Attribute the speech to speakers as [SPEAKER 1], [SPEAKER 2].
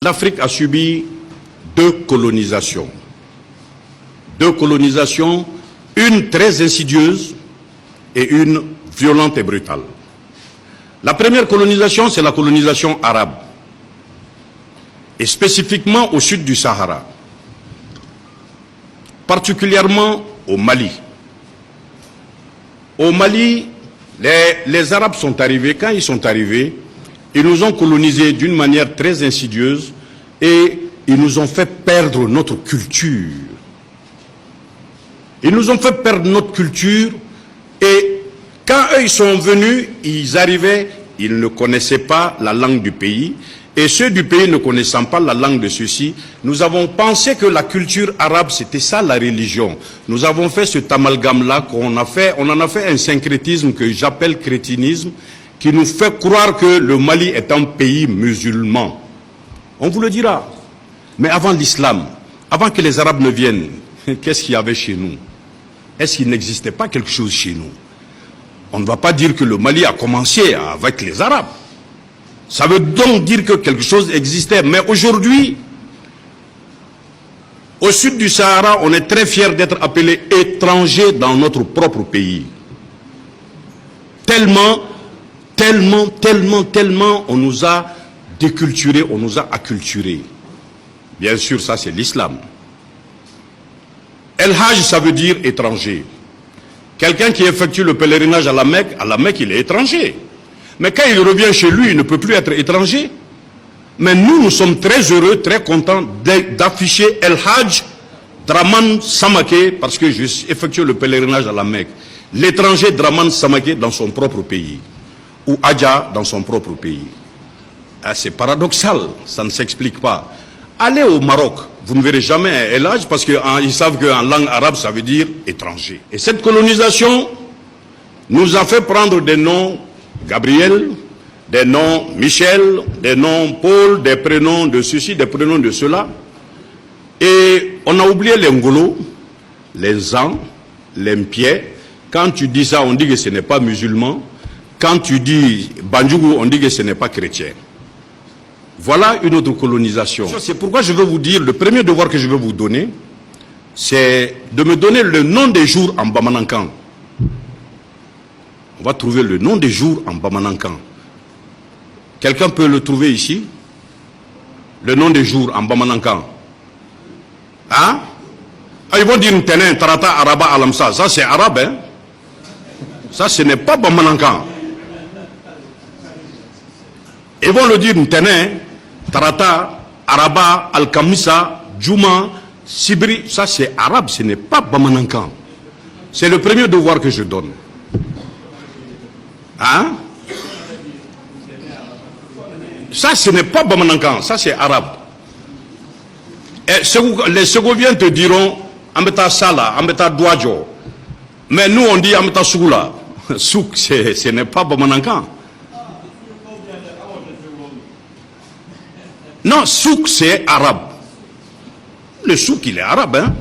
[SPEAKER 1] L'Afrique a subi deux colonisations. Deux colonisations, une très insidieuse et une violente et brutale. La première colonisation, c'est la colonisation arabe, et spécifiquement au sud du Sahara, particulièrement au Mali. Au Mali, les Arabes sont arrivés. Quand ils sont arrivés, ils nous ont colonisés d'une manière très insidieuse et ils nous ont fait perdre notre culture. Ils nous ont fait perdre notre culture et quand eux ils sont venus, ils arrivaient, ils ne connaissaient pas la langue du pays. Et ceux du pays ne connaissant pas la langue de ceux-ci, nous avons pensé que la culture arabe, c'était ça la religion. Nous avons fait cet amalgame-là, on en a fait un syncrétisme que j'appelle crétinisme, qui nous fait croire que le Mali est un pays musulman. On vous le dira. Mais avant l'islam, avant que les Arabes ne viennent, qu'est-ce qu'il y avait chez nous? Est-ce qu'il n'existait pas quelque chose chez nous? On ne va pas dire que le Mali a commencé avec les Arabes. Ça veut donc dire que quelque chose existait. Mais aujourd'hui, au sud du Sahara, on est très fiers d'être appelés étrangers dans notre propre pays. Tellement, on nous a déculturés, on nous a acculturés. Bien sûr, ça c'est l'islam. El Hajj, ça veut dire étranger. Quelqu'un qui effectue le pèlerinage à la Mecque, il est étranger. Mais quand il revient chez lui, il ne peut plus être étranger. Mais nous sommes très heureux, très contents d'afficher El Hajj Draman Samaké, parce que je effectue le pèlerinage à la Mecque. L'étranger Draman Samaké dans son propre pays. Ou Adja dans son propre pays. Ah, c'est paradoxal, ça ne s'explique pas. Allez au Maroc, vous ne verrez jamais El Hajj parce qu'ils savent qu'en langue arabe, ça veut dire étranger. Et cette colonisation nous a fait prendre des noms Gabriel, des noms Michel, des noms Paul, des prénoms de ceci, des prénoms de cela. Et on a oublié les Ngolo, les Zan, les Mpié. Quand tu dis ça, on dit que ce n'est pas musulman. Quand tu dis Bandjougou, on dit que ce n'est pas chrétien. Voilà une autre colonisation. C'est pourquoi je veux vous dire, le premier devoir que je veux vous donner, c'est de me donner le nom des jours en Bamanankan. On va trouver le nom des jours en Bamanankan. Quelqu'un peut le trouver ici? Le nom des jours en Bamanankan. Hein? Ah, ils vont dire Ntenen, Tarata, Araba, Alamsa. Ça c'est arabe, hein? Ça ce n'est pas Bamanankan. Ils vont le dire Ntenen, Tarata, Araba, Al-Kamisa, Djouma, Sibri. Ça c'est arabe, ce n'est pas Bamanankan. C'est le premier devoir que je donne. Hein? Ça, ce n'est pas Bamanankan, ça c'est arabe. Et les Ségoviens te diront Ambeta Sala, Ambeta Douadjo. Mais nous on dit Ambeta Soula. Souk, ce n'est pas Bamanankan. Non, souk c'est arabe. Le souk il est arabe, hein?